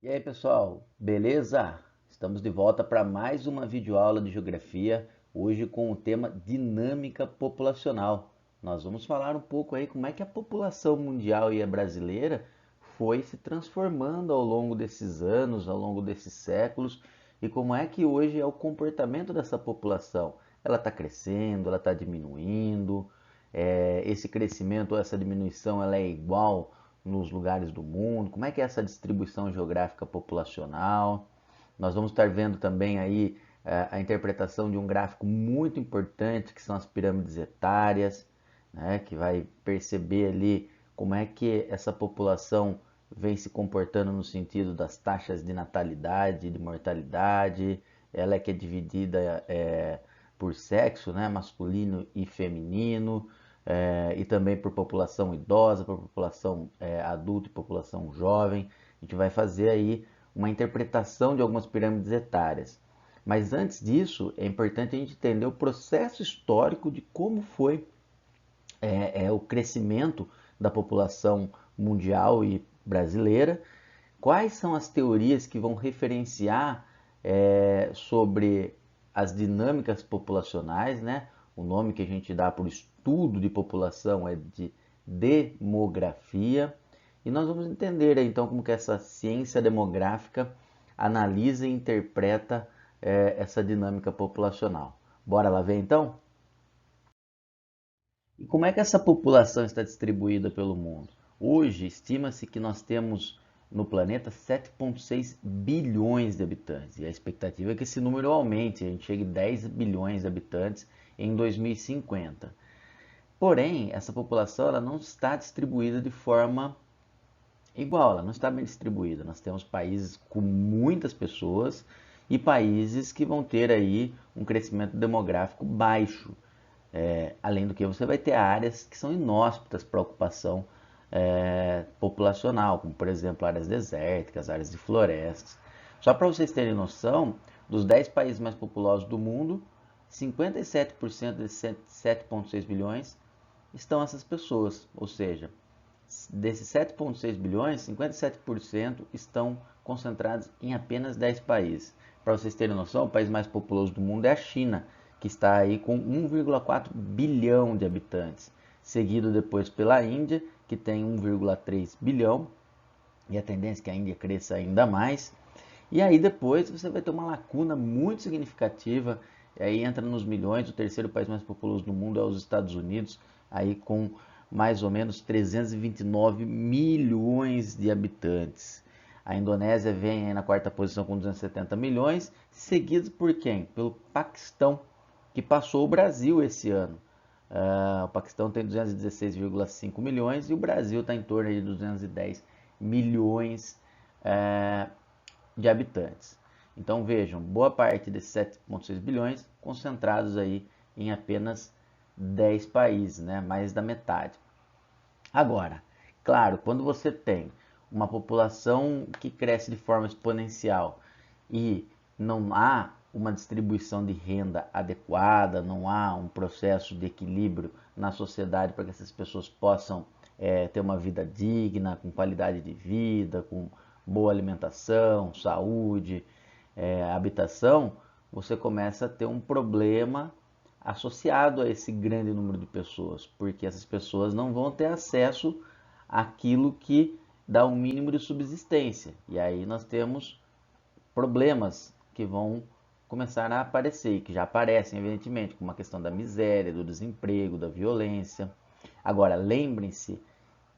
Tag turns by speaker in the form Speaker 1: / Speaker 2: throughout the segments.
Speaker 1: E aí, pessoal, beleza? Estamos de volta para mais uma videoaula de geografia, hoje com o tema dinâmica populacional. Nós vamos falar um pouco aí como é que a população mundial e a brasileira foi se transformando ao longo desses anos, ao longo desses séculos, e como é que hoje é o comportamento dessa população. Ela está crescendo, ela está diminuindo, esse crescimento ou essa diminuição ela é igual nos lugares do mundo, como é que é essa distribuição geográfica populacional. Nós vamos estar vendo também aí a interpretação de um gráfico muito importante, que são as pirâmides etárias, né, que vai perceber ali como é que essa população vem se comportando no sentido das taxas de natalidade, de mortalidade, ela é que é dividida por sexo, né, masculino e feminino, e também por população idosa, por população adulta e população jovem. A gente vai fazer aí uma interpretação de algumas pirâmides etárias. Mas antes disso, é importante a gente entender o processo histórico de como foi o crescimento da população mundial e brasileira, quais são as teorias que vão referenciar sobre as dinâmicas populacionais, né? O nome que a gente dá para o estudo de população é de demografia. E nós vamos entender então como que essa ciência demográfica analisa e interpreta essa dinâmica populacional. Bora lá ver então? E como é que essa população está distribuída pelo mundo? Hoje, estima-se que nós temos no planeta 7,6 bilhões de habitantes. E a expectativa é que esse número aumente, a gente chegue a 10 bilhões de habitantes em 2050. Porém, essa população ela não está distribuída de forma igual, ela não está bem distribuída. Nós temos países com muitas pessoas e países que vão ter aí um crescimento demográfico baixo. Além do que você vai ter áreas que são inóspitas para ocupação populacional, como por exemplo áreas desérticas, áreas de florestas. Só para vocês terem noção, dos 10 países mais populosos do mundo, 57% desses 7,6 bilhões estão essas pessoas, ou seja, desses 7,6 bilhões, 57% estão concentrados em apenas 10 países. Para vocês terem noção, o país mais populoso do mundo é a China, que está aí com 1,4 bilhão de habitantes, seguido depois pela Índia, que tem 1,3 bilhão, e a tendência é que a Índia cresça ainda mais. E aí depois você vai ter uma lacuna muito significativa, e aí entra nos milhões, o terceiro país mais populoso do mundo é os Estados Unidos, aí com mais ou menos 329 milhões de habitantes. A Indonésia vem aí na quarta posição com 270 milhões, seguidos por quem? Pelo Paquistão, que passou o Brasil esse ano. O Paquistão tem 216,5 milhões e o Brasil está em torno de 210 milhões de habitantes. Então vejam, boa parte desses 7,6 bilhões concentrados aí em apenas 10 países, né? Mais da metade. Agora, claro, quando você tem uma população que cresce de forma exponencial e não há uma distribuição de renda adequada, não há um processo de equilíbrio na sociedade para que essas pessoas possam ter uma vida digna, com qualidade de vida, com boa alimentação, saúde, habitação, você começa a ter um problema associado a esse grande número de pessoas, porque essas pessoas não vão ter acesso àquilo que dá um mínimo de subsistência. E aí nós temos problemas que vão começar a aparecer, e que já aparecem, evidentemente, como a questão da miséria, do desemprego, da violência. Agora, lembrem-se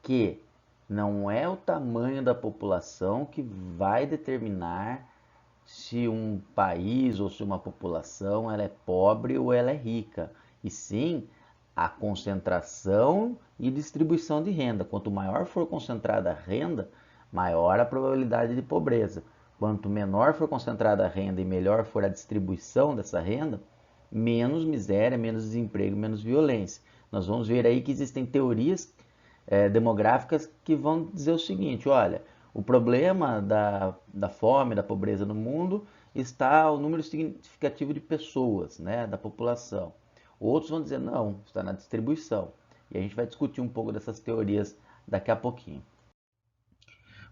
Speaker 1: que não é o tamanho da população que vai determinar se um país ou se uma população ela é pobre ou ela é rica, e sim a concentração e distribuição de renda. Quanto maior for concentrada a renda, maior a probabilidade de pobreza. Quanto menor for concentrada a renda e melhor for a distribuição dessa renda, menos miséria, menos desemprego, menos violência. Nós vamos ver aí que existem teorias demográficas que vão dizer o seguinte: olha, o problema da fome, da pobreza no mundo está o número significativo de pessoas, né, da população. Outros vão dizer não, está na distribuição. E a gente vai discutir um pouco dessas teorias daqui a pouquinho.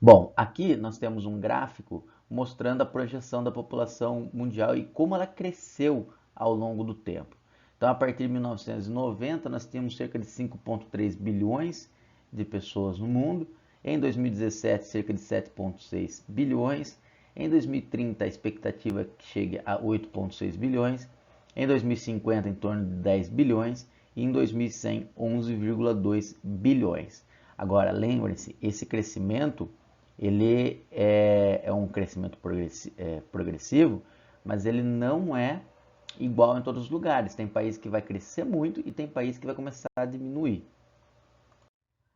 Speaker 1: Bom, aqui nós temos um gráfico mostrando a projeção da população mundial e como ela cresceu ao longo do tempo. Então, a partir de 1990, nós temos cerca de 5,3 bilhões de pessoas no mundo. Em 2017, cerca de 7,6 bilhões. Em 2030, a expectativa é que chegue a 8,6 bilhões. Em 2050, em torno de 10 bilhões. E em 2100, 11,2 bilhões. Agora, lembre-se, esse crescimento ele é um crescimento progressivo, mas ele não é igual em todos os lugares. Tem país que vai crescer muito e tem país que vai começar a diminuir.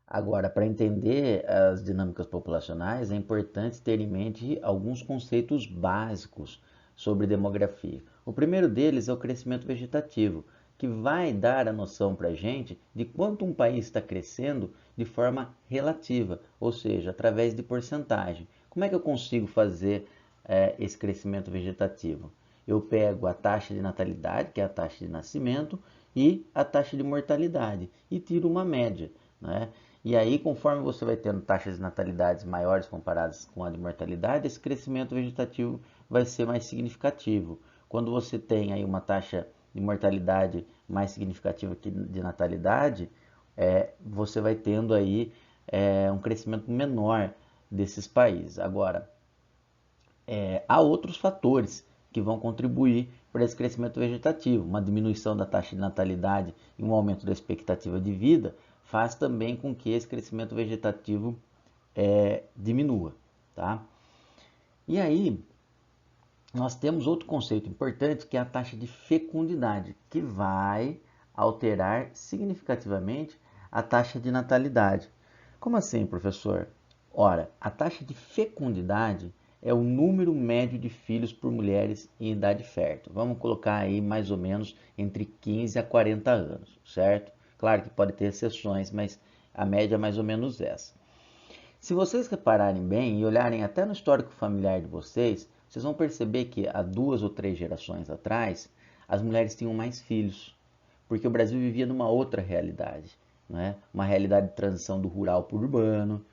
Speaker 1: Agora, para entender as dinâmicas populacionais, é importante ter em mente alguns conceitos básicos sobre demografia. O primeiro deles é o crescimento vegetativo, que vai dar a noção para a gente de quanto um país está crescendo de forma relativa, ou seja, através de porcentagem. Como é que eu consigo fazer esse crescimento vegetativo? Eu pego a taxa de natalidade, que é a taxa de nascimento, e a taxa de mortalidade, e tiro uma média, né? E aí, conforme você vai tendo taxas de natalidade maiores comparadas com a de mortalidade, esse crescimento vegetativo vai ser mais significativo. Quando você tem aí uma taxa de mortalidade mais significativa que de natalidade, você vai tendo aí um crescimento menor desses países. Agora, há outros fatores que vão contribuir para esse crescimento vegetativo. Uma diminuição da taxa de natalidade e um aumento da expectativa de vida faz também com que esse crescimento vegetativo diminua. Tá? E aí, nós temos outro conceito importante que é a taxa de fecundidade, que vai alterar significativamente a taxa de natalidade. Como assim, professor? Ora, a taxa de fecundidade é o número médio de filhos por mulheres em idade fértil. Vamos colocar aí mais ou menos entre 15 a 40 anos, certo? Claro que pode ter exceções, mas a média é mais ou menos essa. Se vocês repararem bem e olharem até no histórico familiar de vocês, vocês vão perceber que há 2 ou 3 gerações atrás, as mulheres tinham mais filhos, porque o Brasil vivia numa outra realidade, não é? Uma realidade de transição do rural para o urbano,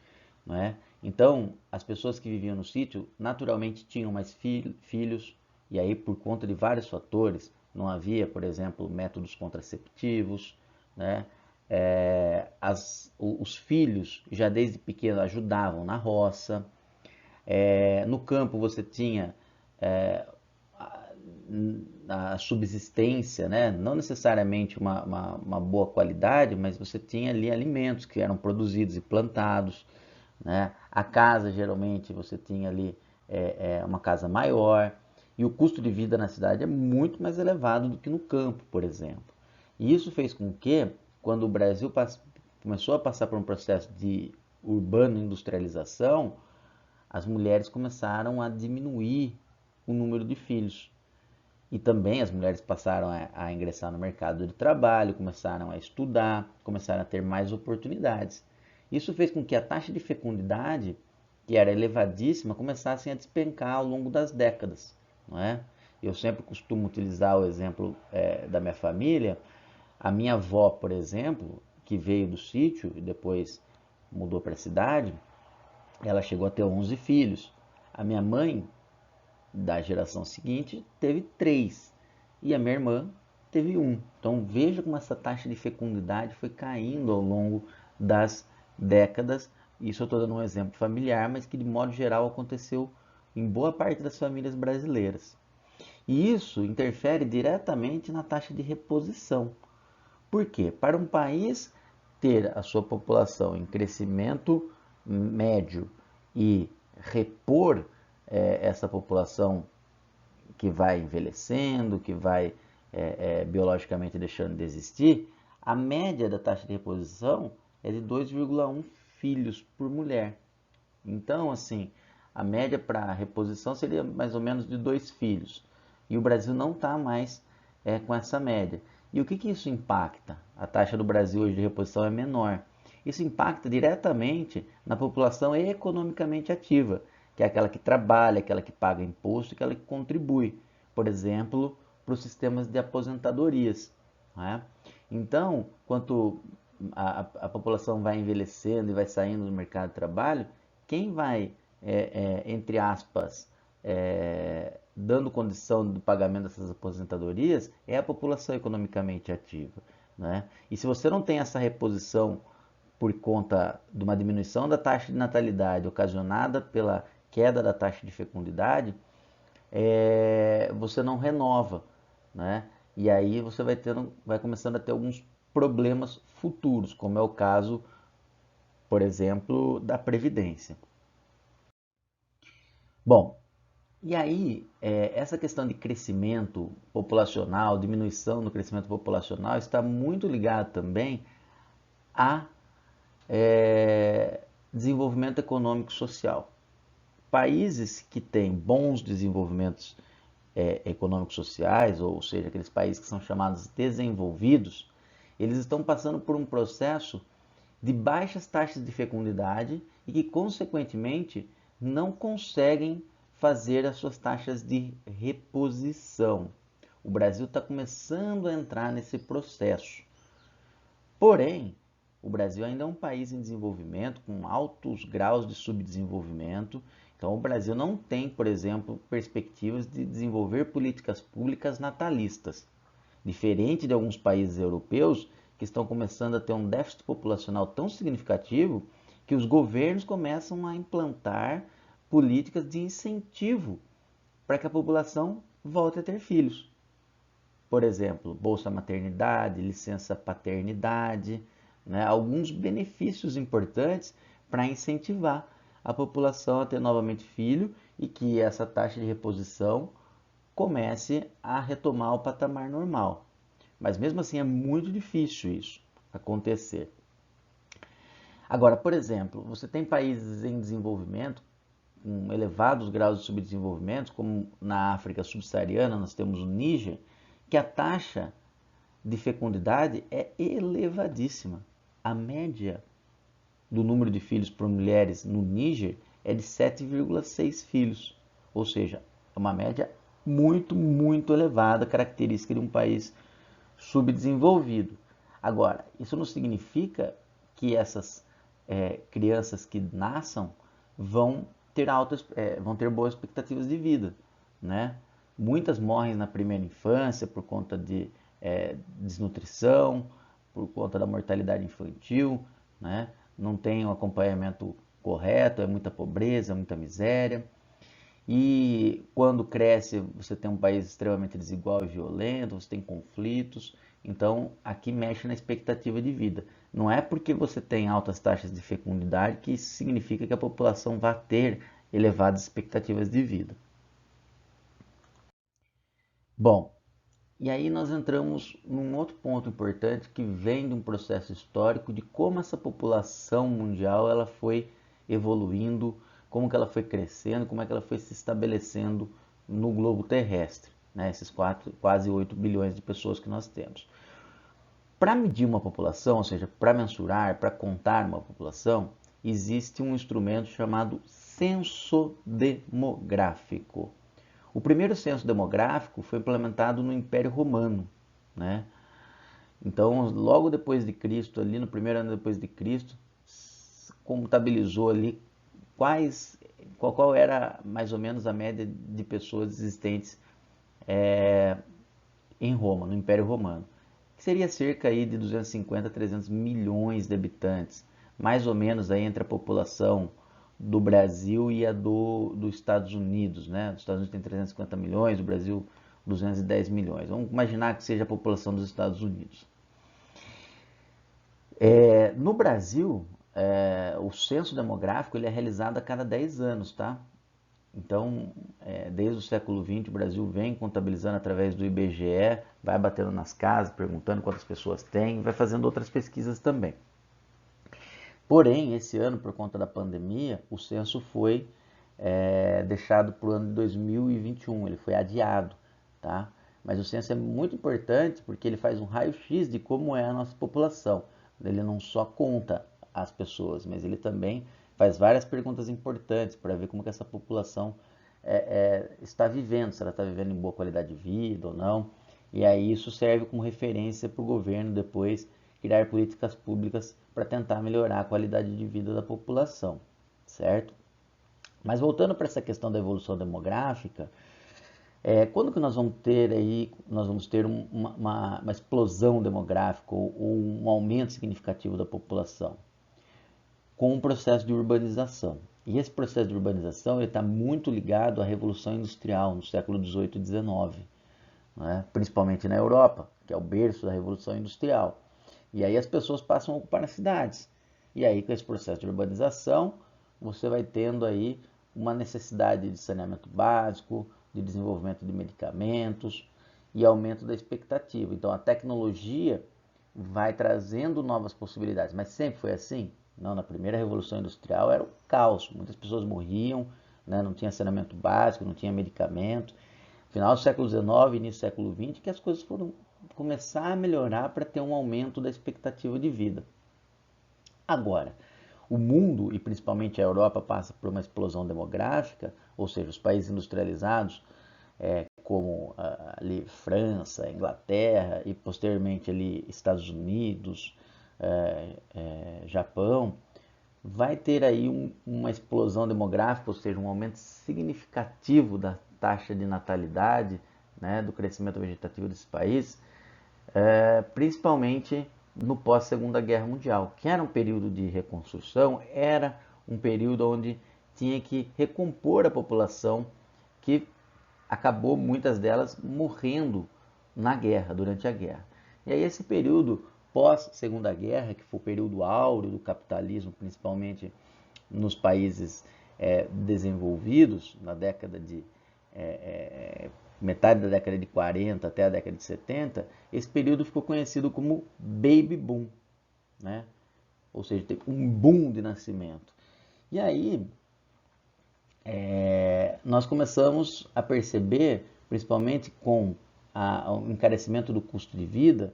Speaker 1: não é? Então, as pessoas que viviam no sítio naturalmente tinham mais filhos, e aí por conta de vários fatores, não havia, por exemplo, métodos contraceptivos, né? Os filhos já desde pequeno ajudavam na roça. No campo você tinha é, a subsistência, né? Não necessariamente uma boa qualidade, mas você tinha ali alimentos que eram produzidos e plantados. Né? A casa, geralmente, você tinha ali uma casa maior. E o custo de vida na cidade é muito mais elevado do que no campo, por exemplo. E isso fez com que, quando o Brasil começou a passar por um processo de urbano industrialização, as mulheres começaram a diminuir o número de filhos. E também as mulheres passaram a ingressar no mercado de trabalho, começaram a estudar, começaram a ter mais oportunidades. Isso fez com que a taxa de fecundidade, que era elevadíssima, começasse a despencar ao longo das décadas. Não é? Eu sempre costumo utilizar o exemplo da minha família. A minha avó, por exemplo, que veio do sítio e depois mudou para a cidade, ela chegou a ter 11 filhos. A minha mãe, da geração seguinte, teve 3. E a minha irmã teve 1. Então veja como essa taxa de fecundidade foi caindo ao longo das décadas. Isso eu estou dando um exemplo familiar, mas que de modo geral aconteceu em boa parte das famílias brasileiras. E isso interfere diretamente na taxa de reposição. Por quê? Para um país ter a sua população em crescimento médio e repor essa população que vai envelhecendo, que vai biologicamente deixando de existir, a média da taxa de reposição é de 2,1 filhos por mulher. Então, assim, a média para reposição seria mais ou menos de 2 filhos. E o Brasil não está mais com essa média. E o que, que isso impacta? A taxa do Brasil hoje de reposição é menor. Isso impacta diretamente na população economicamente ativa, que é aquela que trabalha, aquela que paga imposto, aquela que contribui, por exemplo, para os sistemas de aposentadorias. Né? Então, quanto a população vai envelhecendo e vai saindo do mercado de trabalho, quem vai, entre aspas, dando condição do pagamento dessas aposentadorias é a população economicamente ativa, né? E se você não tem essa reposição por conta de uma diminuição da taxa de natalidade ocasionada pela queda da taxa de fecundidade, você não renova, né? E aí você vai começando a ter alguns problemas futuros, como é o caso, por exemplo, da Previdência. Bom, e aí essa questão de crescimento populacional, diminuição do crescimento populacional, está muito ligado também a desenvolvimento econômico e social. Países que têm bons desenvolvimentos econômicos sociais, ou seja, aqueles países que são chamados desenvolvidos, eles estão passando por um processo de baixas taxas de fecundidade e que, consequentemente, não conseguem fazer as suas taxas de reposição. O Brasil está começando a entrar nesse processo. Porém, o Brasil ainda é um país em desenvolvimento, com altos graus de subdesenvolvimento. Então, o Brasil não tem, por exemplo, perspectivas de desenvolver políticas públicas natalistas. Diferente de alguns países europeus que estão começando a ter um déficit populacional tão significativo que os governos começam a implantar políticas de incentivo para que a população volte a ter filhos. Por exemplo, bolsa maternidade, licença paternidade, né? Alguns benefícios importantes para incentivar a população a ter novamente filho e que essa taxa de reposição comece a retomar o patamar normal. Mas mesmo assim é muito difícil isso acontecer. Agora, por exemplo, você tem países em desenvolvimento com elevados graus de subdesenvolvimento, como na África subsaariana, nós temos o Níger, que a taxa de fecundidade é elevadíssima. A média do número de filhos por mulheres no Níger é de 7,6 filhos, ou seja, é uma média muito, muito elevada, característica de um país subdesenvolvido. Agora, isso não significa que essas crianças que nasçam vão vão ter boas expectativas de vida, né? Muitas morrem na primeira infância por conta de desnutrição, por conta da mortalidade infantil, né? Não tem um acompanhamento correto, é muita pobreza, muita miséria. E quando cresce, você tem um país extremamente desigual e violento, você tem conflitos. Então, aqui mexe na expectativa de vida. Não é porque você tem altas taxas de fecundidade que isso significa que a população vai ter elevadas expectativas de vida. Bom, e aí nós entramos num outro ponto importante que vem de um processo histórico de como essa população mundial ela foi evoluindo, como que ela foi crescendo, como é que ela foi se estabelecendo no globo terrestre, né? Esses quase 8 bilhões de pessoas que nós temos. Para medir uma população, ou seja, para mensurar, para contar uma população, existe um instrumento chamado censo demográfico. O primeiro censo demográfico foi implementado no Império Romano, né? Então, logo depois de Cristo, ali no primeiro ano depois de Cristo, contabilizou ali qual era mais ou menos a média de pessoas existentes em Roma, no Império Romano, que seria cerca aí de 250 a 300 milhões de habitantes, mais ou menos aí entre a população do Brasil e a dos Estados Unidos, né? Os Estados Unidos tem 350 milhões, o Brasil 210 milhões. Vamos imaginar que seja a população dos Estados Unidos. No Brasil, o censo demográfico ele é realizado a cada 10 anos, tá? Então, desde o século XX, o Brasil vem contabilizando através do IBGE, vai batendo nas casas, perguntando quantas pessoas tem, vai fazendo outras pesquisas também. Porém, esse ano, por conta da pandemia, o censo foi deixado para o ano de 2021, ele foi adiado, tá? Mas o censo é muito importante porque ele faz um raio-x de como é a nossa população. Ele não só conta as pessoas, mas ele também faz várias perguntas importantes para ver como que essa população está vivendo, se ela está vivendo em boa qualidade de vida ou não. E aí isso serve como referência para o governo depois criar políticas públicas para tentar melhorar a qualidade de vida da população, certo? Mas voltando para essa questão da evolução demográfica, quando que nós vamos ter uma explosão demográfica ou um aumento significativo da população? Com um processo de urbanização. E esse processo de urbanização está muito ligado à Revolução Industrial no século XVIII e XIX, né? Principalmente na Europa, que é o berço da Revolução Industrial. E aí as pessoas passam a ocupar as cidades. E aí com esse processo de urbanização, você vai tendo aí uma necessidade de saneamento básico, de desenvolvimento de medicamentos e aumento da expectativa. Então a tecnologia vai trazendo novas possibilidades. Mas sempre foi assim? Não, na primeira Revolução Industrial era o caos. Muitas pessoas morriam, né? Não tinha saneamento básico, não tinha medicamento. Final do século XIX, início do século XX, que as coisas foram começar a melhorar para ter um aumento da expectativa de vida. Agora, o mundo, e principalmente a Europa, passa por uma explosão demográfica, ou seja, os países industrializados, como ali França, Inglaterra e posteriormente ali Estados Unidos, Japão, vai ter aí uma explosão demográfica, ou seja, um aumento significativo da taxa de natalidade, né, do crescimento vegetativo desse país, principalmente no pós-Segunda Guerra Mundial, que era um período de reconstrução, era um período onde tinha que recompor a população que acabou muitas delas morrendo na guerra, durante a guerra. E aí esse período pós-Segunda Guerra, que foi o período áureo do capitalismo, principalmente nos países desenvolvidos, na década de metade da década de 40 até a década de 70, esse período ficou conhecido como Baby Boom, né? Ou seja, teve um boom de nascimento. E aí nós começamos a perceber, principalmente com o encarecimento do custo de vida,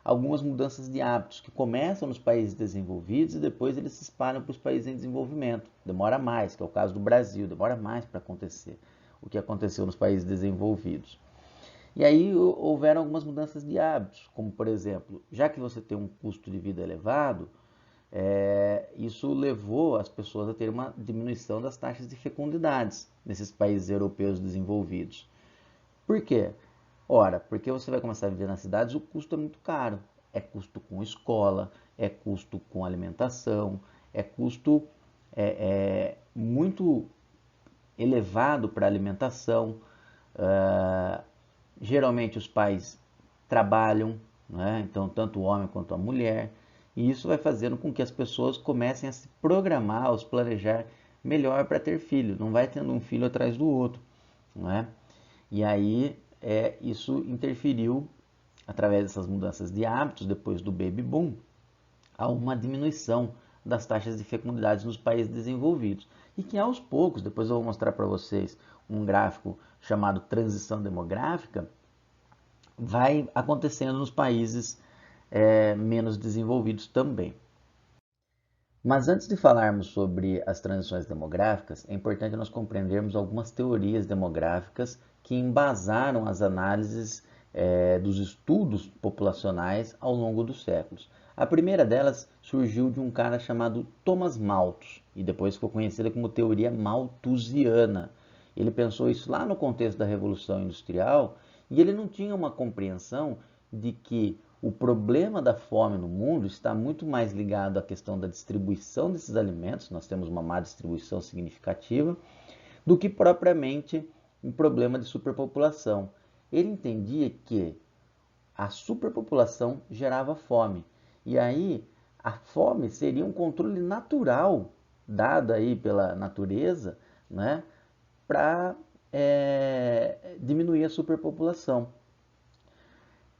Speaker 1: algumas mudanças de hábitos que começam nos países desenvolvidos e depois eles se espalham para os países em desenvolvimento. Demora mais, que é o caso do Brasil, demora mais para acontecer o que aconteceu nos países desenvolvidos. E aí houveram algumas mudanças de hábitos, como por exemplo, já que você tem um custo de vida elevado, isso levou as pessoas a ter uma diminuição das taxas de fecundidades nesses países europeus desenvolvidos. Por quê? Ora, porque você vai começar a viver nas cidades, o custo é muito caro. É custo com escola, é custo com alimentação, é custo muito elevado para alimentação. Geralmente os pais trabalham, né? Então tanto o homem quanto a mulher, e isso vai fazendo com que as pessoas comecem a se programar, a se planejar melhor para ter filho, não vai tendo um filho atrás do outro, né? E aí isso interferiu, através dessas mudanças de hábitos, depois do baby boom, a uma diminuição das taxas de fecundidade nos países desenvolvidos. E que aos poucos, depois eu vou mostrar para vocês um gráfico chamado transição demográfica, vai acontecendo nos países menos desenvolvidos também. Mas antes de falarmos sobre as transições demográficas, é importante nós compreendermos algumas teorias demográficas que embasaram as análises dos estudos populacionais ao longo dos séculos. A primeira delas surgiu de um cara chamado Thomas Malthus e depois ficou conhecida como teoria malthusiana. Ele pensou isso lá no contexto da Revolução Industrial e ele não tinha uma compreensão de que o problema da fome no mundo está muito mais ligado à questão da distribuição desses alimentos, nós temos uma má distribuição significativa, do que propriamente um problema de superpopulação. Ele entendia que a superpopulação gerava fome. E aí a fome seria um controle natural dado aí pela natureza, né, para diminuir a superpopulação.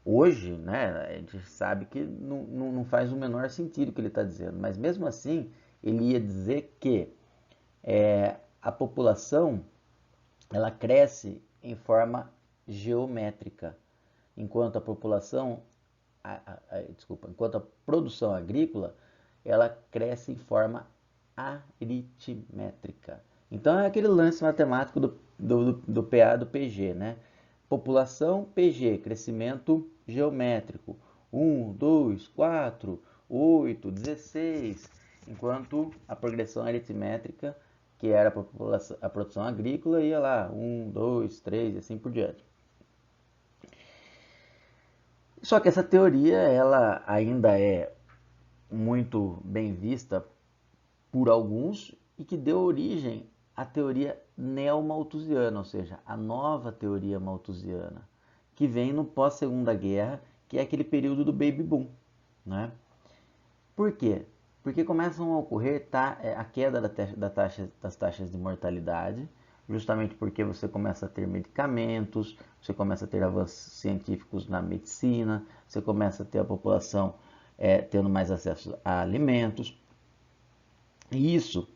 Speaker 1: Hoje, né, a gente sabe que não faz o menor sentido o que ele está dizendo, mas mesmo assim ele ia dizer que a população ela cresce em forma geométrica, enquanto a população, enquanto a produção agrícola ela cresce em forma aritmétrica. Então é aquele lance matemático do PA do PG, né? População PG, crescimento geométrico, 1, 2, 4, 8, 16, enquanto a progressão aritmétrica que era a produção agrícola, ia lá, 1, 2, 3 e assim por diante. Só que essa teoria ela ainda é muito bem vista por alguns e que deu origem à teoria neomalthusiana, ou seja, a nova teoria malthusiana, que vem no pós-Segunda Guerra, que é aquele período do Baby Boom. Né? Por quê? Porque começam a ocorrer a queda das taxas de mortalidade, justamente porque você começa a ter medicamentos, você começa a ter avanços científicos na medicina, você começa a ter a população tendo mais acesso a alimentos. E isso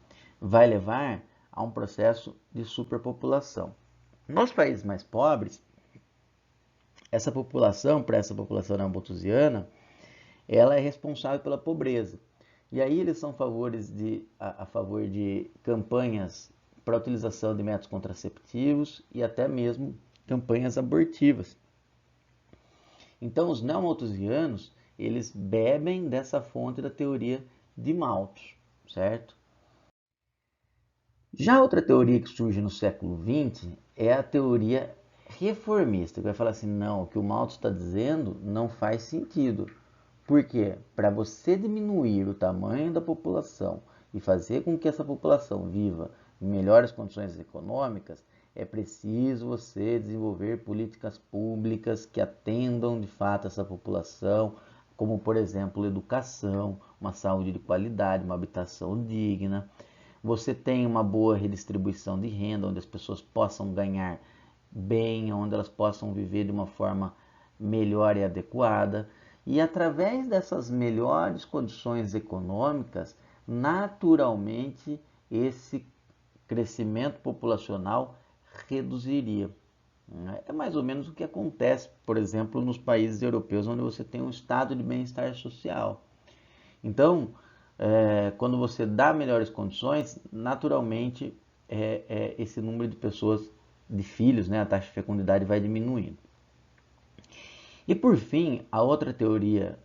Speaker 1: vai levar a um processo de superpopulação. Nos países mais pobres, para essa população neomalthusiana, ela é responsável pela pobreza. E aí eles são a favor de campanhas para a utilização de métodos contraceptivos e até mesmo campanhas abortivas. Então os neomalthusianos, eles bebem dessa fonte da teoria de Malthus, certo? Já outra teoria que surge no século XX é a teoria reformista, que vai falar assim, não, o que o Malthus está dizendo não faz sentido. Por quê? Para você diminuir o tamanho da população e fazer com que essa população viva em melhores condições econômicas, é preciso você desenvolver políticas públicas que atendam de fato essa população, como por exemplo educação, uma saúde de qualidade, uma habitação digna. Você tem uma boa redistribuição de renda, onde as pessoas possam ganhar bem, onde elas possam viver de uma forma melhor e adequada. E através dessas melhores condições econômicas, naturalmente esse crescimento populacional reduziria. É mais ou menos o que acontece, por exemplo, nos países europeus, onde você tem um estado de bem-estar social. Então, quando você dá melhores condições, naturalmente esse número de pessoas, de filhos, né, a taxa de fecundidade vai diminuindo. E por fim, a outra teoria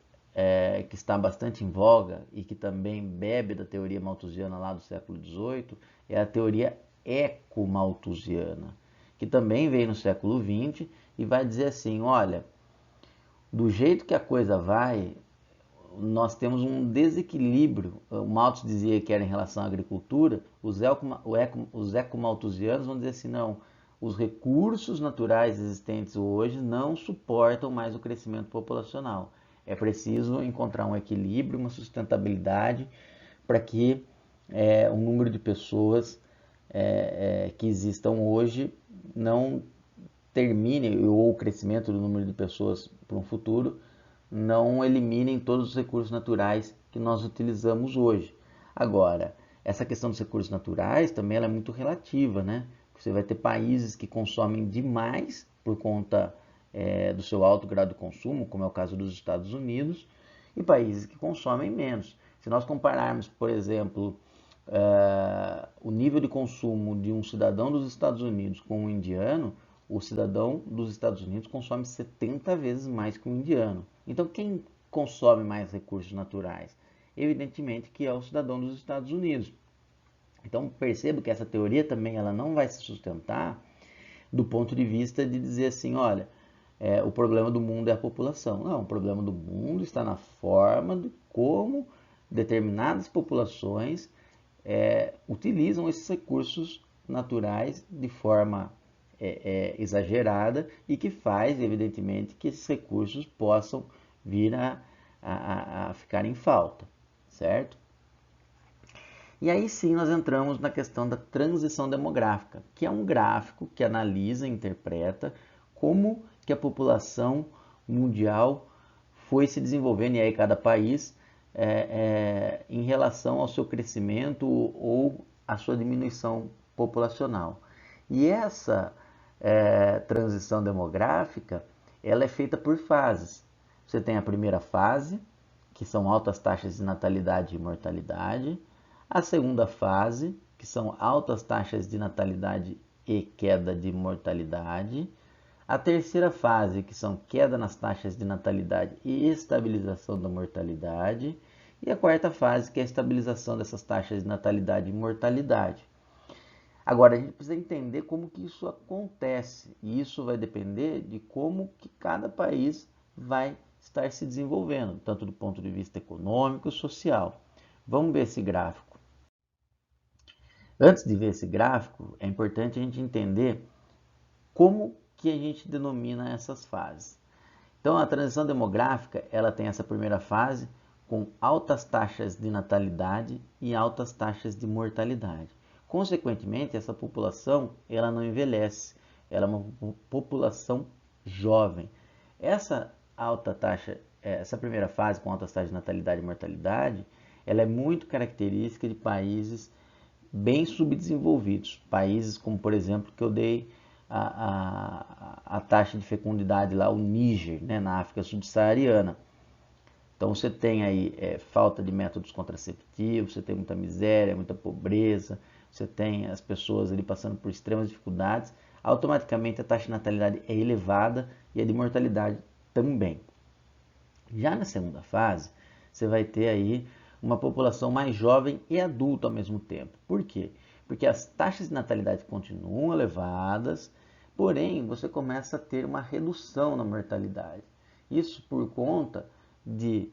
Speaker 1: que está bastante em voga e que também bebe da teoria malthusiana lá do século XVIII é a teoria ecomalthusiana, que também veio no século XX e vai dizer assim, olha, do jeito que a coisa vai, nós temos um desequilíbrio. O Malthus dizia que era em relação à agricultura, os ecomalthusianos vão dizer assim, não, os recursos naturais existentes hoje não suportam mais o crescimento populacional. É preciso encontrar um equilíbrio, uma sustentabilidade para que o número de pessoas que existam hoje não termine, ou o crescimento do número de pessoas para um futuro, não eliminem todos os recursos naturais que nós utilizamos hoje. Agora, essa questão dos recursos naturais também ela é muito relativa, né? Você vai ter países que consomem demais por conta do seu alto grau de consumo, como é o caso dos Estados Unidos, e países que consomem menos. Se nós compararmos, por exemplo, o nível de consumo de um cidadão dos Estados Unidos com um indiano, o cidadão dos Estados Unidos consome 70 vezes mais que um indiano. Então, quem consome mais recursos naturais? Evidentemente que é o cidadão dos Estados Unidos. Então, percebo que essa teoria também ela não vai se sustentar do ponto de vista de dizer assim, olha, o problema do mundo é a população. Não, o problema do mundo está na forma de como determinadas populações utilizam esses recursos naturais de forma exagerada e que faz, evidentemente, que esses recursos possam vir a ficar em falta, certo? E aí sim nós entramos na questão da transição demográfica, que é um gráfico que analisa e interpreta como que a população mundial foi se desenvolvendo, e aí cada país, em relação ao seu crescimento ou à sua diminuição populacional. E essa transição demográfica, ela é feita por fases. Você tem a primeira fase, que são altas taxas de natalidade e mortalidade. A segunda fase, que são altas taxas de natalidade e queda de mortalidade. A terceira fase, que são queda nas taxas de natalidade e estabilização da mortalidade. E a quarta fase, que é a estabilização dessas taxas de natalidade e mortalidade. Agora, a gente precisa entender como que isso acontece, e isso vai depender de como que cada país vai estar se desenvolvendo, tanto do ponto de vista econômico e social. Vamos ver esse gráfico. Antes de ver esse gráfico, é importante a gente entender como que a gente denomina essas fases. Então, a transição demográfica, ela tem essa primeira fase com altas taxas de natalidade e altas taxas de mortalidade. Consequentemente, essa população, ela não envelhece, ela é uma população jovem. Essa alta taxa, essa primeira fase com altas taxas de natalidade e mortalidade, ela é muito característica de países bem subdesenvolvidos, países como, por exemplo, que eu dei a taxa de fecundidade lá, o Níger, né, na África subsaariana. Então você tem aí falta de métodos contraceptivos, você tem muita miséria, muita pobreza, você tem as pessoas ali passando por extremas dificuldades, automaticamente a taxa de natalidade é elevada e a de mortalidade também. Já na segunda fase, você vai ter aí uma população mais jovem e adulta ao mesmo tempo. Por quê? Porque as taxas de natalidade continuam elevadas, porém você começa a ter uma redução na mortalidade. Isso por conta de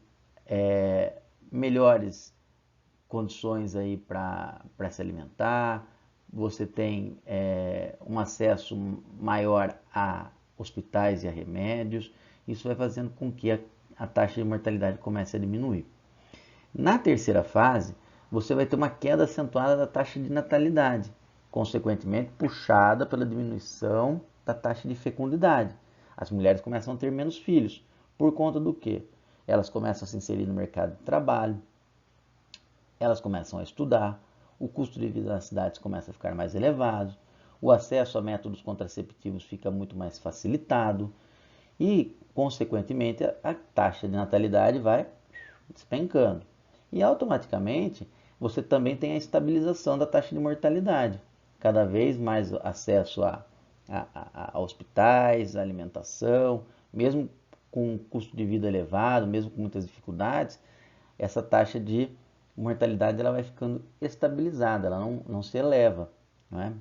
Speaker 1: melhores condições aí para se alimentar, você tem um acesso maior a hospitais e a remédios, isso vai fazendo com que a taxa de mortalidade comece a diminuir. Na terceira fase, você vai ter uma queda acentuada da taxa de natalidade, consequentemente puxada pela diminuição da taxa de fecundidade. As mulheres começam a ter menos filhos, por conta do quê? Elas começam a se inserir no mercado de trabalho, elas começam a estudar, o custo de vida nas cidades começa a ficar mais elevado, o acesso a métodos contraceptivos fica muito mais facilitado e, consequentemente, a taxa de natalidade vai despencando. E automaticamente você também tem a estabilização da taxa de mortalidade. Cada vez mais acesso a hospitais, a alimentação, mesmo com um custo de vida elevado, mesmo com muitas dificuldades, essa taxa de mortalidade ela vai ficando estabilizada, ela não se eleva. Não é?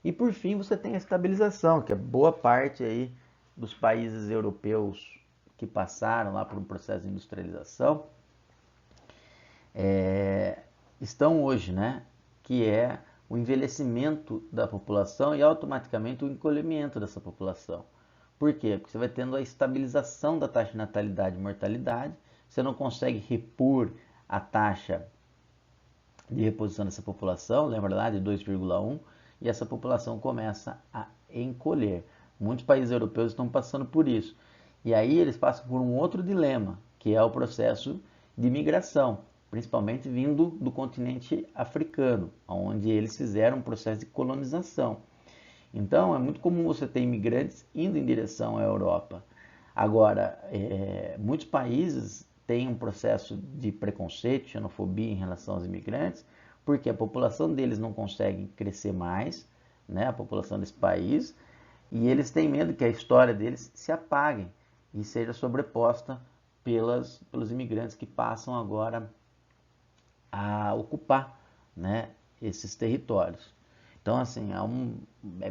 Speaker 1: E por fim você tem a estabilização, que é boa parte aí dos países europeus que passaram lá por um processo de industrialização, estão hoje, né? Que é o envelhecimento da população e automaticamente o encolhimento dessa população. Por quê? Porque você vai tendo a estabilização da taxa de natalidade e mortalidade, você não consegue repor a taxa de reposição dessa população, lembra lá de 2,1, e essa população começa a encolher. Muitos países europeus estão passando por isso. E aí eles passam por um outro dilema, que é o processo de migração, principalmente vindo do continente africano, onde eles fizeram um processo de colonização. Então é muito comum você ter imigrantes indo em direção à Europa. Agora, muitos países têm um processo de preconceito, xenofobia em relação aos imigrantes, porque a população deles não consegue crescer mais, né, a população desse país, e eles têm medo que a história deles se apague e seja sobreposta pelos imigrantes que passam agora a ocupar, né, esses territórios. Então, assim,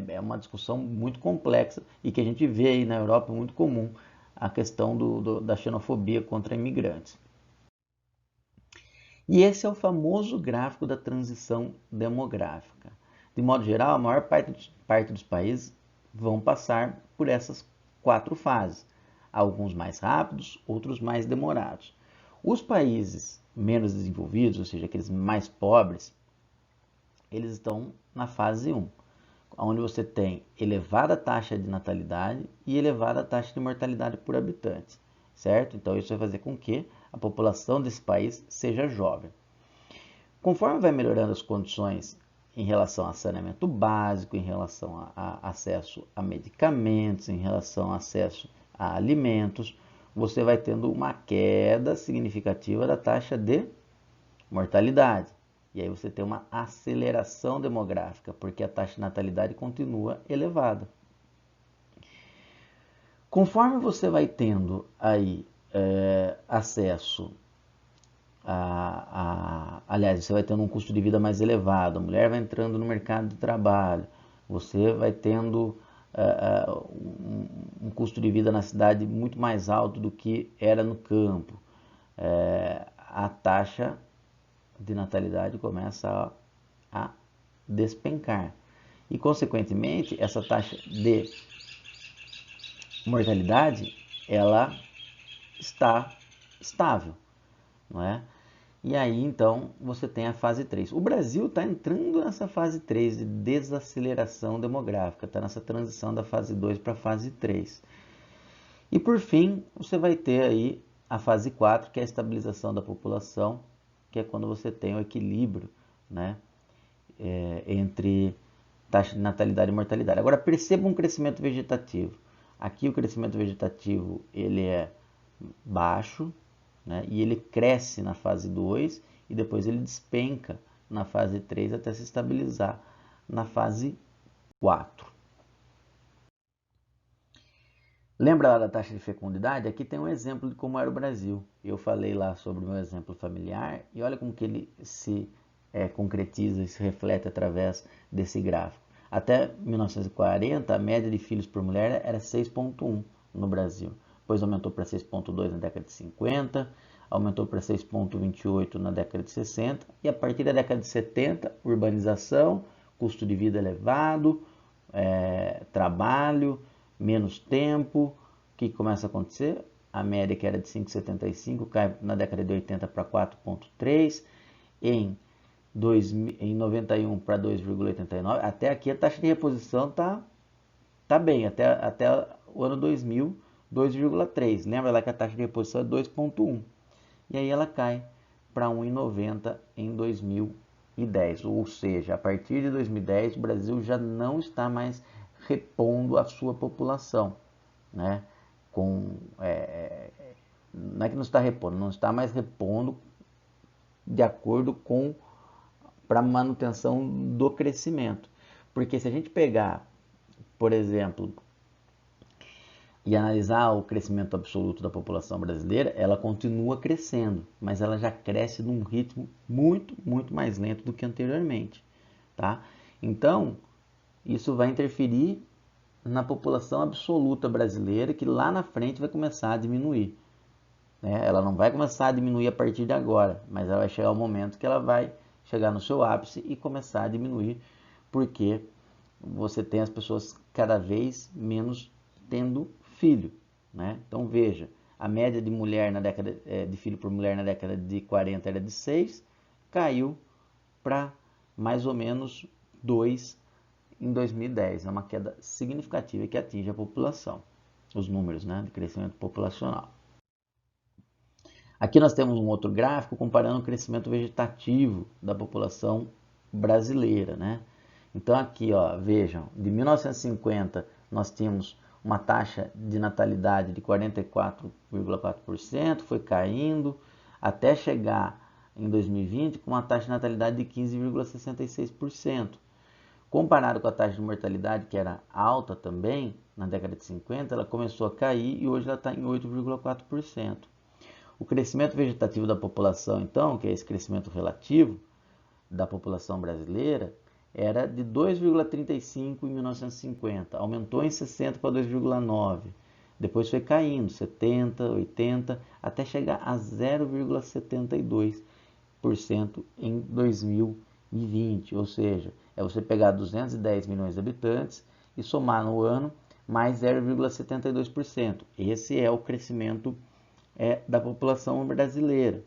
Speaker 1: é uma discussão muito complexa e que a gente vê aí na Europa muito comum a questão da xenofobia contra imigrantes. E esse é o famoso gráfico da transição demográfica. De modo geral, a maior parte dos países vão passar por essas 4 fases. Alguns mais rápidos, outros mais demorados. Os países menos desenvolvidos, ou seja, aqueles mais pobres, eles estão na fase 1, onde você tem elevada taxa de natalidade e elevada taxa de mortalidade por habitante, certo? Então isso vai fazer com que a população desse país seja jovem. Conforme vai melhorando as condições em relação a saneamento básico, em relação a acesso a medicamentos, em relação a acesso a alimentos, você vai tendo uma queda significativa da taxa de mortalidade. E aí você tem uma aceleração demográfica, porque a taxa de natalidade continua elevada. Conforme você vai tendo aí acesso aliás, você vai tendo um custo de vida mais elevado, a mulher vai entrando no mercado de trabalho, você vai tendo um custo de vida na cidade muito mais alto do que era no campo. A taxa de natalidade começa a despencar. E, consequentemente, essa taxa de mortalidade, ela está estável, não é? E aí, então, você tem a fase 3. O Brasil está entrando nessa fase 3 de desaceleração demográfica, está nessa transição da fase 2 para a fase 3. E, por fim, você vai ter aí a fase 4, que é a estabilização da população, que é quando você tem o equilíbrio, né, entre taxa de natalidade e mortalidade. Agora, perceba um crescimento vegetativo. Aqui o crescimento vegetativo ele é baixo, né, e ele cresce na fase 2 e depois ele despenca na fase 3 até se estabilizar na fase 4. Lembra lá da taxa de fecundidade? Aqui tem um exemplo de como era o Brasil. Eu falei lá sobre o meu exemplo familiar e olha como que ele se concretiza e se reflete através desse gráfico. Até 1940, a média de filhos por mulher era 6,1 no Brasil. Depois aumentou para 6,2 na década de 50, aumentou para 6,28 na década de 60 e a partir da década de 70, urbanização, custo de vida elevado, trabalho, menos tempo. O que começa a acontecer? A média que era de 5,75 cai na década de 80 para 4,3, em 91 para 2,89. Até aqui a taxa de reposição tá bem, até o ano 2000, 2,3. Lembra lá que a taxa de reposição é 2,1. E aí ela cai para 1,90 em 2010. Ou seja, a partir de 2010 o Brasil já não está mais repondo a sua população, né? Não é que não está repondo, não está mais repondo de acordo com para manutenção do crescimento. Porque se a gente pegar, por exemplo, e analisar o crescimento absoluto da população brasileira, ela continua crescendo, mas ela já cresce num ritmo muito, muito mais lento do que anteriormente, tá? Então, isso vai interferir na população absoluta brasileira, que lá na frente vai começar a diminuir, né? Ela não vai começar a diminuir a partir de agora, mas ela vai chegar um momento que ela vai chegar no seu ápice e começar a diminuir, porque você tem as pessoas cada vez menos tendo filho, né? Então veja, a média de mulher na década de filho por mulher na década de 40 era de 6, caiu para mais ou menos 2 em 2010. É uma queda significativa que atinge a população, os números, né, de crescimento populacional. Aqui nós temos um outro gráfico comparando o crescimento vegetativo da população brasileira, né? Então aqui, ó, vejam, de 1950 nós tínhamos uma taxa de natalidade de 44,4%, foi caindo até chegar em 2020 com uma taxa de natalidade de 15,66%. Comparado com a taxa de mortalidade, que era alta também, na década de 50, ela começou a cair e hoje ela está em 8,4%. O crescimento vegetativo da população, então, que é esse crescimento relativo da população brasileira, era de 2,35 em 1950, aumentou em 60 para 2,9, depois foi caindo, 70, 80, até chegar a 0,72% em 2020, ou seja, é você pegar 210 milhões de habitantes e somar no ano mais 0,72%. Esse é o crescimento da população brasileira.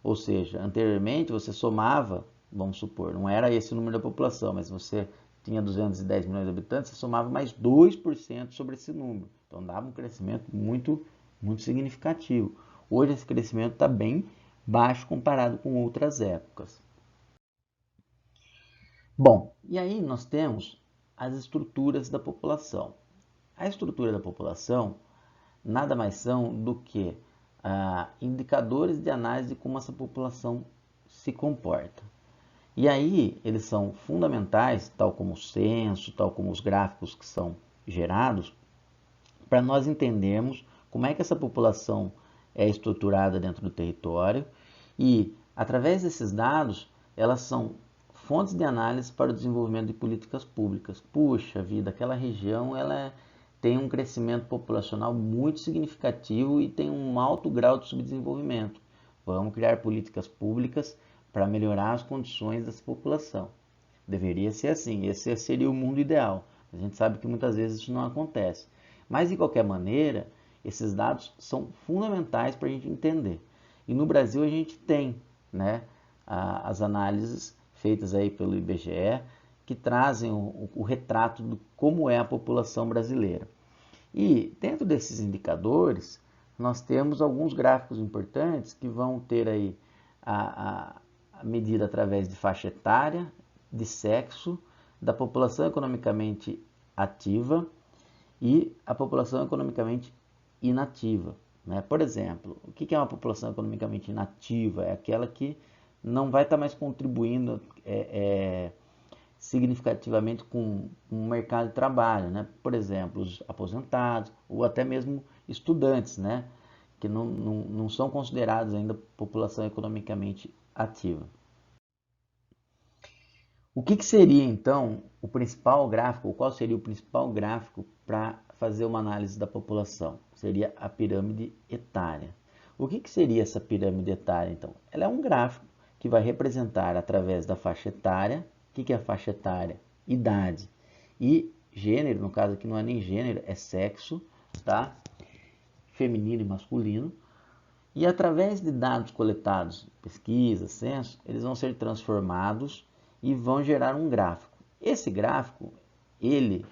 Speaker 1: Ou seja, anteriormente você somava, vamos supor, não era esse o número da população, mas você tinha 210 milhões de habitantes, você somava mais 2% sobre esse número. Então dava um crescimento muito, muito significativo. Hoje esse crescimento está bem baixo comparado com outras épocas. Bom, e aí nós temos as estruturas da população. A estrutura da população nada mais são do que indicadores de análise de como essa população se comporta. E aí eles são fundamentais, tal como o censo, tal como os gráficos que são gerados, para nós entendermos como é que essa população é estruturada dentro do território e Através desses dados, elas são fontes de análise para o desenvolvimento de políticas públicas. Puxa vida, aquela região tem um crescimento populacional muito significativo e tem um alto grau de subdesenvolvimento. Vamos criar políticas públicas para melhorar as condições dessa população. Deveria ser assim, esse seria o mundo ideal. A gente sabe que muitas vezes isso não acontece. Mas, de qualquer maneira, esses dados são fundamentais para a gente entender. E no Brasil a gente tem, né, as análises feitas aí pelo IBGE que trazem o retrato de como é a população brasileira. E dentro desses indicadores, nós temos alguns gráficos importantes que vão ter aí a medida através de faixa etária, de sexo, da população economicamente ativa e a população economicamente inativa. Né? Por exemplo, o que é uma população economicamente inativa? É aquela que não vai estar mais contribuindo significativamente com o mercado de trabalho. Né? Por exemplo, os aposentados ou até mesmo estudantes, né? Que não são considerados ainda população economicamente ativa. O que seria então o principal gráfico, ou qual seria o principal gráfico para fazer uma análise da população? Seria a pirâmide etária. O que seria essa pirâmide etária então? Ela é um gráfico que vai representar através da faixa etária. O que é a faixa etária? Idade. E gênero, no caso aqui não é nem gênero, é sexo, tá? Feminino e masculino. E através de dados coletados, pesquisa, censo, eles vão ser transformados e vão gerar um gráfico. Esse gráfico, ele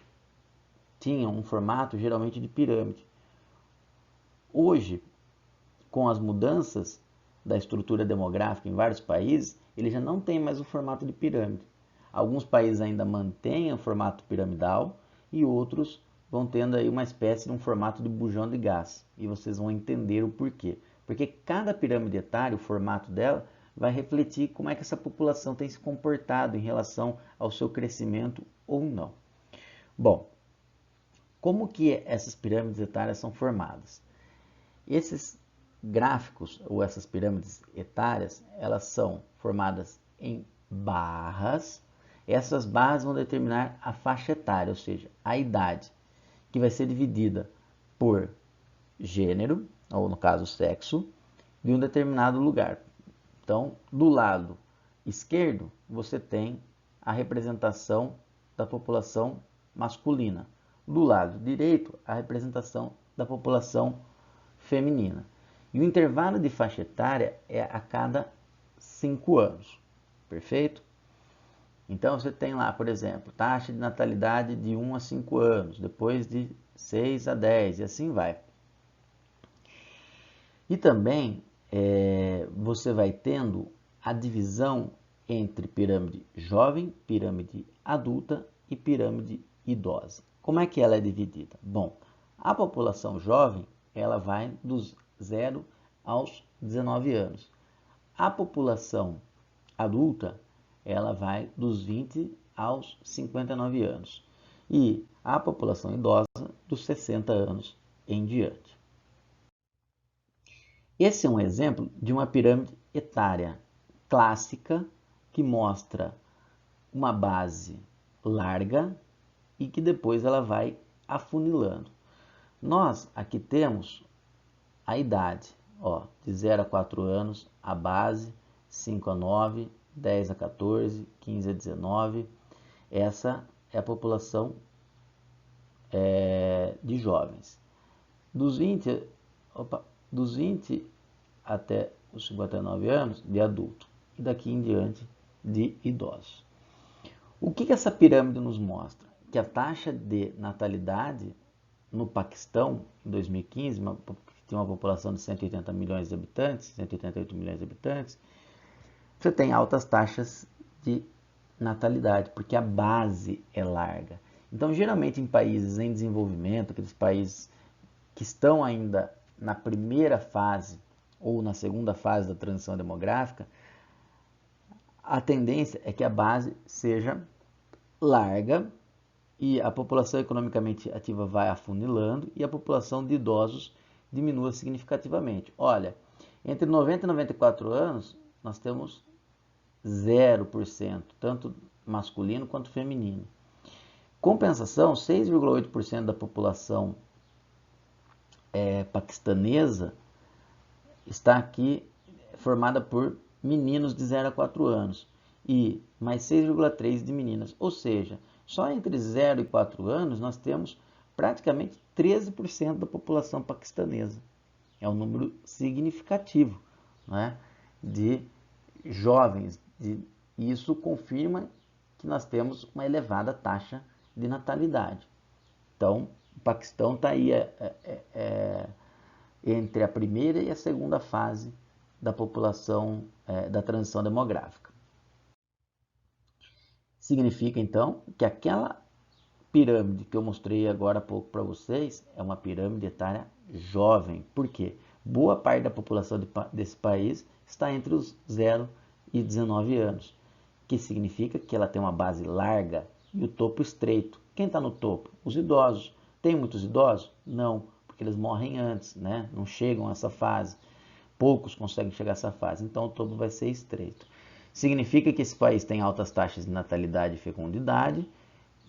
Speaker 1: tinha um formato geralmente de pirâmide. Hoje, com as mudanças da estrutura demográfica em vários países, ele já não tem mais o formato de pirâmide. Alguns países ainda mantêm o formato piramidal e outros vão tendo aí uma espécie de um formato de bujão de gás. E vocês vão entender o porquê. Porque cada pirâmide etária, o formato dela, vai refletir como é que essa população tem se comportado em relação ao seu crescimento ou não. Bom, como que essas pirâmides etárias são formadas? Esses gráficos ou essas pirâmides etárias, elas são formadas em barras. Essas barras vão determinar a faixa etária, ou seja, a idade, que vai ser dividida por gênero, ou no caso sexo, de um determinado lugar. Então, do lado esquerdo, você tem a representação da população masculina. Do lado direito, a representação da população feminina. E o intervalo de faixa etária é a cada 5 anos. Perfeito? Então, você tem lá, por exemplo, taxa de natalidade de 1 a 5 anos, depois de 6 a 10, e assim vai. E também você vai tendo a divisão entre pirâmide jovem, pirâmide adulta e pirâmide idosa. Como é que ela é dividida? Bom, a população jovem, ela vai dos 0 aos 19 anos. A população adulta, ela vai dos 20 aos 59 anos. E a população idosa, dos 60 anos em diante. Esse é um exemplo de uma pirâmide etária clássica que mostra uma base larga e que depois ela vai afunilando. Nós aqui temos a idade, de 0 a 4 anos, a base, 5 a 9, 10 a 14, 15 a 19. Essa é a população de jovens. Dos 20 até os 59 anos, de adulto. E daqui em diante, de idosos. O que essa pirâmide nos mostra? Que a taxa de natalidade no Paquistão, em 2015, que tinha uma população de 180 milhões de habitantes, 188 milhões de habitantes, você tem altas taxas de natalidade, porque a base é larga. Então, geralmente em países em desenvolvimento, aqueles países que estão ainda na primeira fase ou na segunda fase da transição demográfica, a tendência é que a base seja larga e a população economicamente ativa vai afunilando e a população de idosos diminua significativamente. Olha, entre 90 e 94 anos, nós temos 0%, tanto masculino quanto feminino. Compensação, 6,8% da população paquistanesa está aqui formada por meninos de 0 a 4 anos e mais 6,3% de meninas. Ou seja, só entre 0 e 4 anos nós temos praticamente 13% da população paquistanesa. É um número significativo, né, de jovens. E isso confirma que nós temos uma elevada taxa de natalidade. Então, o Paquistão está aí entre a primeira e a segunda fase da população, da transição demográfica. Significa, então, que aquela pirâmide que eu mostrei agora há pouco para vocês é uma pirâmide etária jovem. Por quê? Boa parte da população desse país está entre os 0 e 19 anos, que significa que ela tem uma base larga e o topo estreito. Quem está no topo? Os idosos. Tem muitos idosos? Não, porque eles morrem antes, né? Não chegam a essa fase. Poucos conseguem chegar a essa fase, então o topo vai ser estreito. Significa que esse país tem altas taxas de natalidade e fecundidade,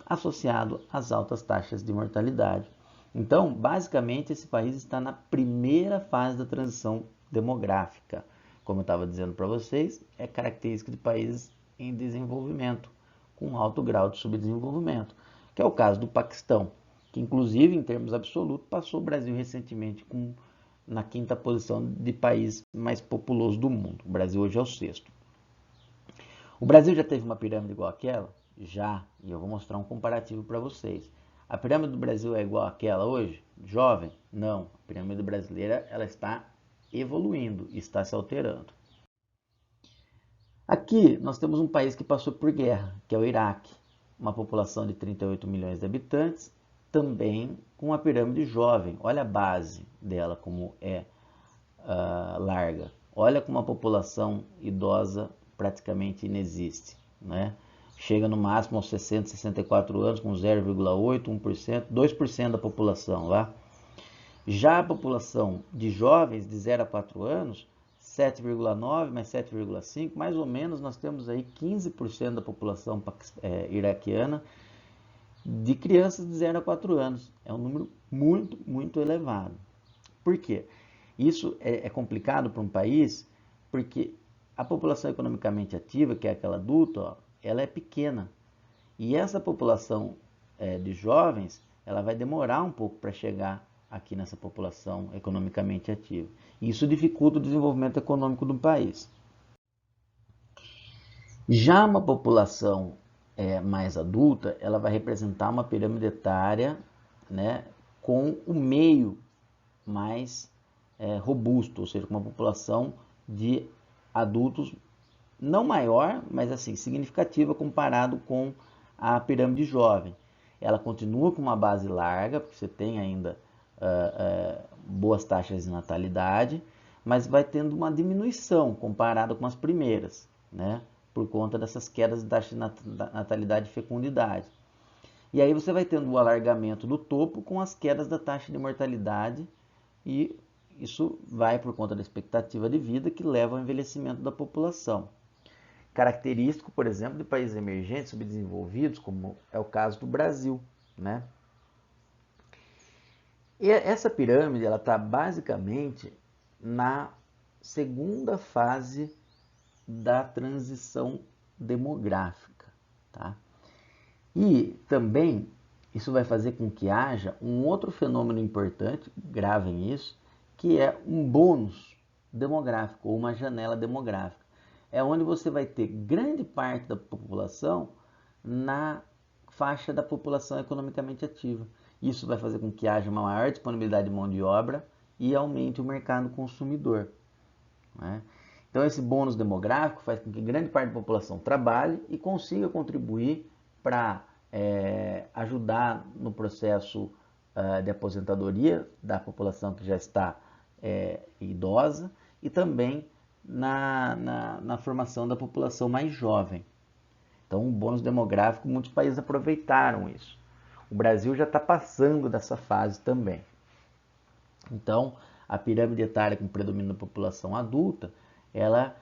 Speaker 1: associado às altas taxas de mortalidade. Então, basicamente, esse país está na primeira fase da transição demográfica. Como eu estava dizendo para vocês, é característica de países em desenvolvimento, com alto grau de subdesenvolvimento, que é o caso do Paquistão, que inclusive em termos absolutos passou o Brasil recentemente na 5ª posição de país mais populoso do mundo. O Brasil hoje é o 6º. O Brasil já teve uma pirâmide igual àquela? Já, e eu vou mostrar um comparativo para vocês. A pirâmide do Brasil é igual àquela hoje? Jovem? Não. A pirâmide brasileira ela está evoluindo, está se alterando. Aqui nós temos um país que passou por guerra, que é o Iraque. Uma população de 38 milhões de habitantes, também com uma pirâmide jovem. Olha a base dela como é larga. Olha como a população idosa praticamente inexiste, né? Chega no máximo aos 60, 64 anos com 0,8%, 1%, 2% da população lá. Já a população de jovens de 0 a 4 anos, 7,9 mais 7,5, mais ou menos nós temos aí 15% da população iraquiana de crianças de 0 a 4 anos. É um número muito, muito elevado. Por quê? Isso é complicado para um país porque a população economicamente ativa, que é aquela adulta, ó, ela é pequena. E essa população de jovens, ela vai demorar um pouco para chegar aqui nessa população economicamente ativa. E isso dificulta o desenvolvimento econômico do país. Já uma população mais adulta, ela vai representar uma pirâmide etária, né, com o meio mais robusto, ou seja, com uma população de adultos não maior, mas assim significativa comparado com a pirâmide jovem. Ela continua com uma base larga, porque você tem ainda boas taxas de natalidade, mas vai tendo uma diminuição comparado com as primeiras, né? Por conta dessas quedas de taxa de natalidade e fecundidade. E aí você vai tendo o alargamento do topo com as quedas da taxa de mortalidade, e isso vai por conta da expectativa de vida que leva ao envelhecimento da população. Característico, por exemplo, de países emergentes, subdesenvolvidos, como é o caso do Brasil, né? E essa pirâmide ela está basicamente na segunda fase da transição demográfica, tá? E também isso vai fazer com que haja um outro fenômeno importante, gravem isso, que é um bônus demográfico ou uma janela demográfica. É onde você vai ter grande parte da população na faixa da população economicamente ativa. Isso vai fazer com que haja uma maior disponibilidade de mão de obra e aumente o mercado consumidor, né? Então esse bônus demográfico faz com que grande parte da população trabalhe e consiga contribuir para ajudar no processo de aposentadoria da população que já está idosa e também na formação da população mais jovem. Então, um bônus demográfico, muitos países aproveitaram isso. O Brasil já está passando dessa fase também. Então, a pirâmide etária com predomínio da população adulta, ela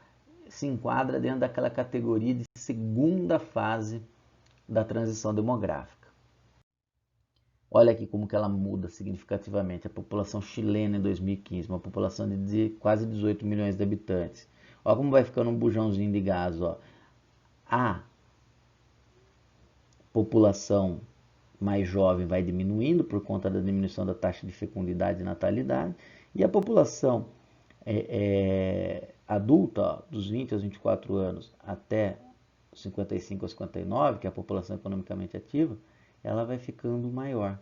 Speaker 1: se enquadra dentro daquela categoria de segunda fase da transição demográfica. Olha aqui como que ela muda significativamente. A população chilena em 2015, uma população de quase 18 milhões de habitantes. Olha como vai ficando um bujãozinho de gás. Ó. A população mais jovem vai diminuindo por conta da diminuição da taxa de fecundidade e natalidade. E a população adulta, ó, dos 20 aos 24 anos até 55 aos 59, que é a população economicamente ativa, ela vai ficando maior,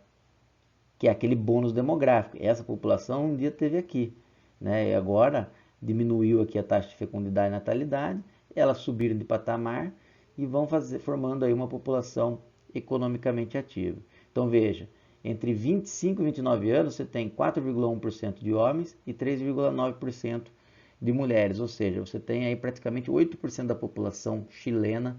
Speaker 1: que é aquele bônus demográfico. Essa população um dia teve aqui, né? E agora diminuiu aqui a taxa de fecundidade e natalidade, elas subiram de patamar e vão formando aí uma população economicamente ativa. Então veja, entre 25 e 29 anos você tem 4,1% de homens e 3,9% de mulheres, ou seja, você tem aí praticamente 8% da população chilena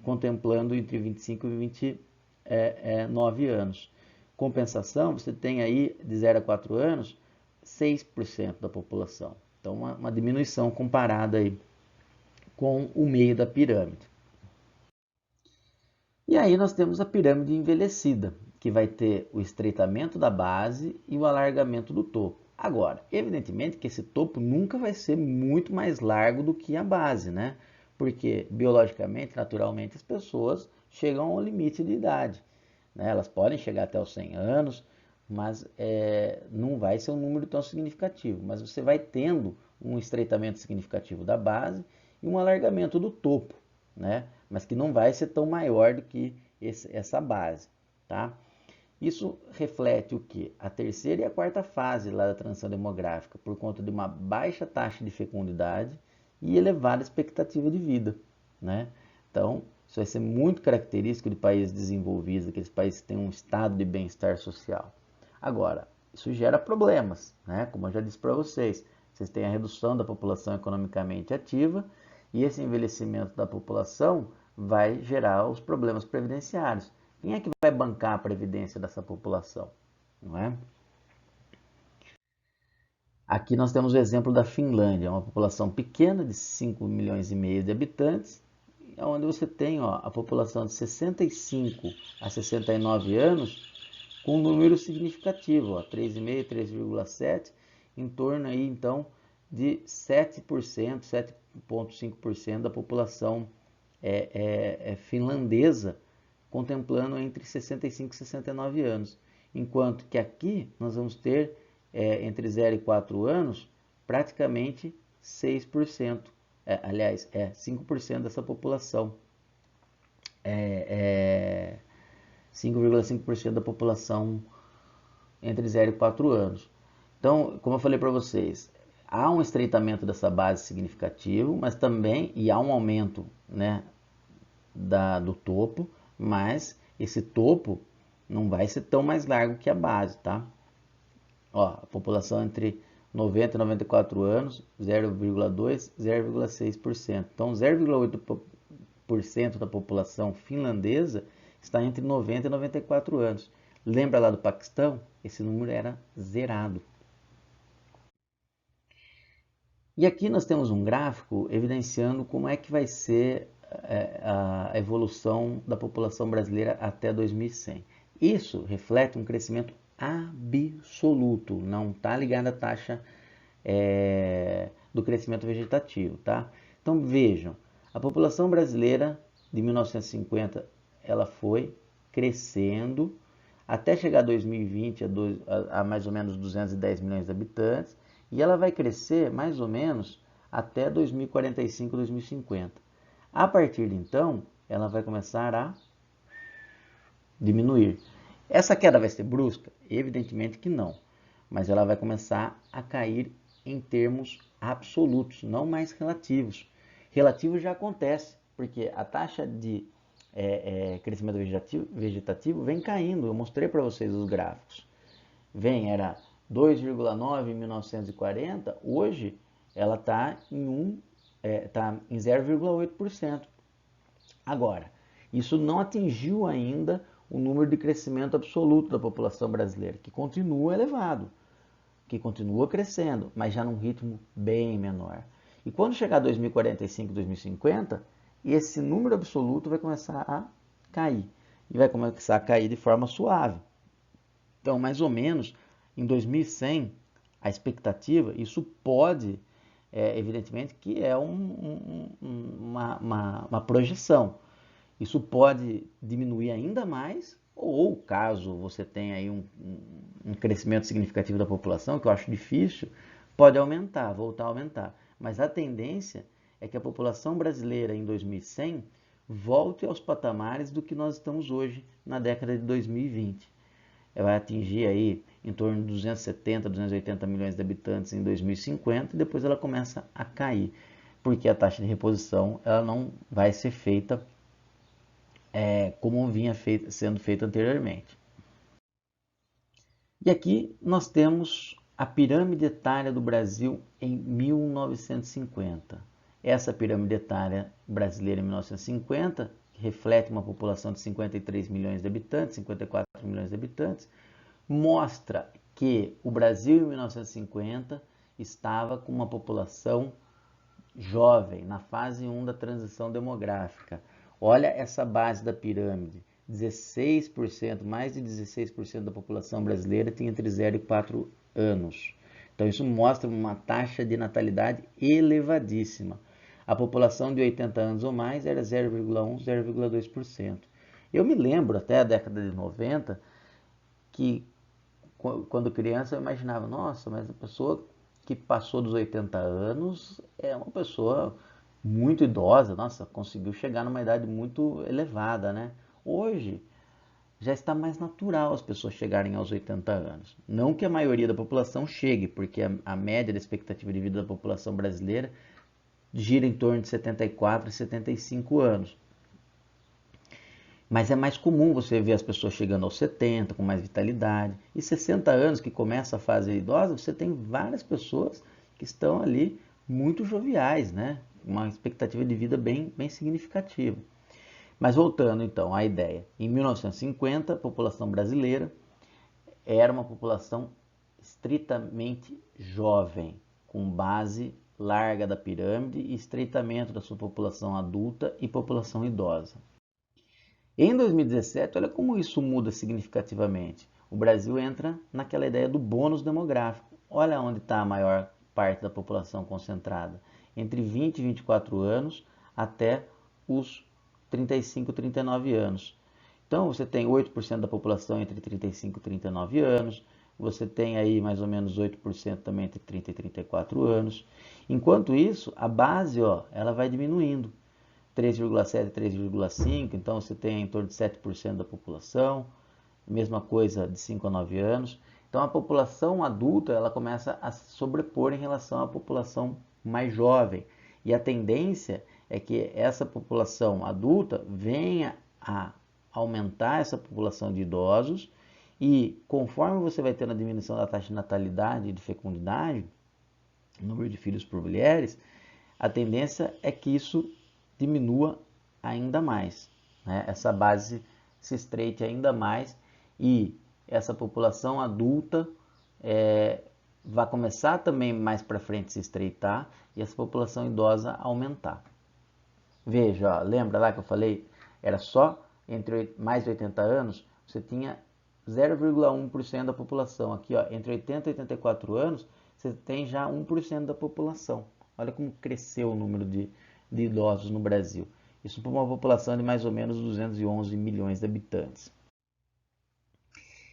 Speaker 1: contemplando entre 25 e 29 anos. Compensação, você tem aí de 0 a 4 anos 6% da população. Então uma diminuição comparada aí com o meio da pirâmide. E aí nós temos a pirâmide envelhecida, que vai ter o estreitamento da base e o alargamento do topo. Agora, evidentemente que esse topo nunca vai ser muito mais largo do que a base, né? Porque biologicamente, naturalmente, as pessoas chegam ao limite de idade, né? Elas podem chegar até os 100 anos, mas não vai ser um número tão significativo. Mas você vai tendo um estreitamento significativo da base e um alargamento do topo, né? Mas que não vai ser tão maior do que essa base, tá? Isso reflete o que? A terceira e a quarta fase lá da transição demográfica, por conta de uma baixa taxa de fecundidade e elevada expectativa de vida, né? Então, isso vai ser muito característico de países desenvolvidos, aqueles países que têm um estado de bem-estar social. Agora, isso gera problemas, né? Como eu já disse para vocês, vocês têm a redução da população economicamente ativa e esse envelhecimento da população vai gerar os problemas previdenciários. Quem é que vai bancar a previdência dessa população? Não é? Aqui nós temos o exemplo da Finlândia, uma população pequena de 5 milhões e meio de habitantes, onde você tem a população de 65 a 69 anos com um número significativo, 3,5, 3,7, em torno aí então de 7%, 7,5% da população finlandesa, contemplando entre 65 e 69 anos. Enquanto que aqui nós vamos ter entre 0 e 4 anos praticamente 6%. Aliás, 5% dessa população. 5,5% da população entre 0 e 4 anos. Então, como eu falei para vocês, há um estreitamento dessa base significativo, mas também há um aumento, né, do topo, mas esse topo não vai ser tão mais largo que a base, tá? Ó, a população entre 90 e 94 anos, 0,2, 0,6%. Então, 0,8% da população finlandesa está entre 90 e 94 anos. Lembra lá do Paquistão? Esse número era zerado. E aqui nós temos um gráfico evidenciando como é que vai ser a evolução da população brasileira até 2100. Isso reflete um crescimento absoluto, não está ligado à taxa do crescimento vegetativo, tá? Então vejam, a população brasileira de 1950 ela foi crescendo até chegar a 2020 a mais ou menos 210 milhões de habitantes e ela vai crescer mais ou menos até 2045, 2050. A partir de então, ela vai começar a diminuir. Essa queda vai ser brusca? Evidentemente que não, mas ela vai começar a cair em termos absolutos, não mais relativos. Relativo já acontece, porque a taxa de crescimento vegetativo vem caindo. Eu mostrei para vocês os gráficos. Era 2,9 em 1940, hoje ela está em 0,8%. Agora, isso não atingiu ainda o número de crescimento absoluto da população brasileira, que continua elevado, que continua crescendo, mas já num ritmo bem menor. E quando chegar 2045, 2050, esse número absoluto vai começar a cair. E vai começar a cair de forma suave. Então, mais ou menos, em 2100, a expectativa, isso pode, evidentemente, que é uma projeção. Isso pode diminuir ainda mais, ou caso você tenha aí um crescimento significativo da população, que eu acho difícil, pode aumentar, voltar a aumentar. Mas a tendência é que a população brasileira em 2100 volte aos patamares do que nós estamos hoje na década de 2020. Ela vai atingir aí em torno de 270, 280 milhões de habitantes em 2050 e depois ela começa a cair, porque a taxa de reposição ela não vai ser feita como vinha sendo feito anteriormente. E aqui nós temos a pirâmide etária do Brasil em 1950. Essa pirâmide etária brasileira em 1950, que reflete uma população de 53 milhões de habitantes, 54 milhões de habitantes, mostra que o Brasil em 1950 estava com uma população jovem, na fase 1 da transição demográfica. Olha essa base da pirâmide. 16%, mais de 16% da população brasileira tem entre 0 e 4 anos. Então isso mostra uma taxa de natalidade elevadíssima. A população de 80 anos ou mais era 0,1, 0,2%. Eu me lembro até a década de 90 que quando criança eu imaginava, nossa, mas a pessoa que passou dos 80 anos é uma pessoa muito idosa, nossa, conseguiu chegar numa idade muito elevada, né? Hoje já está mais natural as pessoas chegarem aos 80 anos. Não que a maioria da população chegue, porque a média da expectativa de vida da população brasileira gira em torno de 74 e 75 anos. Mas é mais comum você ver as pessoas chegando aos 70 com mais vitalidade. E 60 anos, que começa a fase idosa, você tem várias pessoas que estão ali muito joviais, né? Uma expectativa de vida bem significativa. Mas voltando então à ideia, em 1950 a população brasileira era uma população estritamente jovem, com base larga da pirâmide e estreitamento da sua população adulta e população idosa. Em 2017, olha como isso muda significativamente. O Brasil entra naquela ideia do bônus demográfico. Olha onde está a maior parte da população concentrada, entre 20 e 24 anos até os 35, 39 anos. Então você tem 8% da população entre 35 e 39 anos, você tem aí mais ou menos 8% também entre 30 e 34 anos. Enquanto isso, a base ela vai diminuindo. 3,7, 3,5, então você tem em torno de 7% da população, mesma coisa de 5 a 9 anos. Então a população adulta ela começa a se sobrepor em relação à população mais jovem. E a tendência é que essa população adulta venha a aumentar essa população de idosos e conforme você vai tendo a diminuição da taxa de natalidade e de fecundidade, número de filhos por mulheres, a tendência é que isso diminua ainda mais, né? Essa base se estreite ainda mais e essa população adulta vai começar também mais para frente se estreitar e essa população idosa aumentar. Veja, lembra lá que eu falei, era só entre mais de 80 anos, você tinha 0,1% da população. Aqui, entre 80 e 84 anos, você tem já 1% da população. Olha como cresceu o número de idosos no Brasil. Isso para uma população de mais ou menos 211 milhões de habitantes.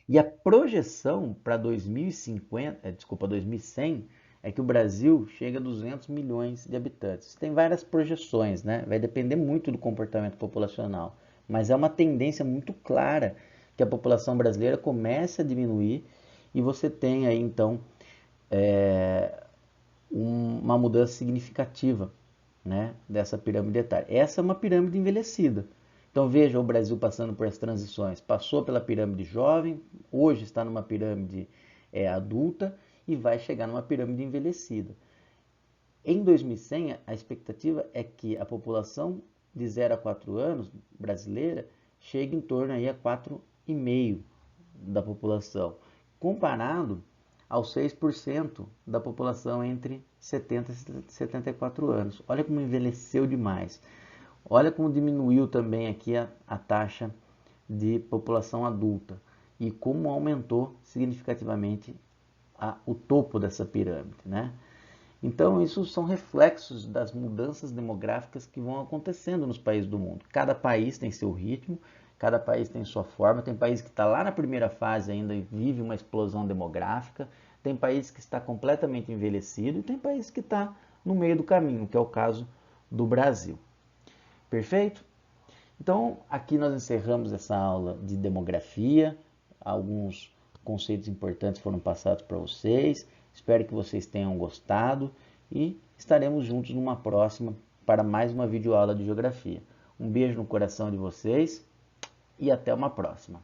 Speaker 1: E a projeção para 2100 é que o Brasil chega a 200 milhões de habitantes. Tem várias projeções, né? Vai depender muito do comportamento populacional, mas é uma tendência muito clara que a população brasileira comece a diminuir e você tem aí então uma mudança significativa, né, dessa pirâmide etária. Essa é uma pirâmide envelhecida. Então veja o Brasil passando por as transições. Passou pela pirâmide jovem, hoje está numa pirâmide adulta e vai chegar numa pirâmide envelhecida. Em 2100, a expectativa é que a população de 0 a 4 anos brasileira chegue em torno aí a 4,5% da população. Comparado aos 6% da população entre 70 e 74 anos. Olha como envelheceu demais. Olha como diminuiu também aqui a taxa de população adulta e como aumentou significativamente o topo dessa pirâmide, né? Então, isso são reflexos das mudanças demográficas que vão acontecendo nos países do mundo. Cada país tem seu ritmo, cada país tem sua forma. Tem país que está lá na primeira fase ainda e vive uma explosão demográfica. Tem país que está completamente envelhecido e tem país que está no meio do caminho, que é o caso do Brasil. Perfeito? Então, aqui nós encerramos essa aula de demografia. Alguns conceitos importantes foram passados para vocês. Espero que vocês tenham gostado e estaremos juntos numa próxima para mais uma videoaula de geografia. Um beijo no coração de vocês e até uma próxima.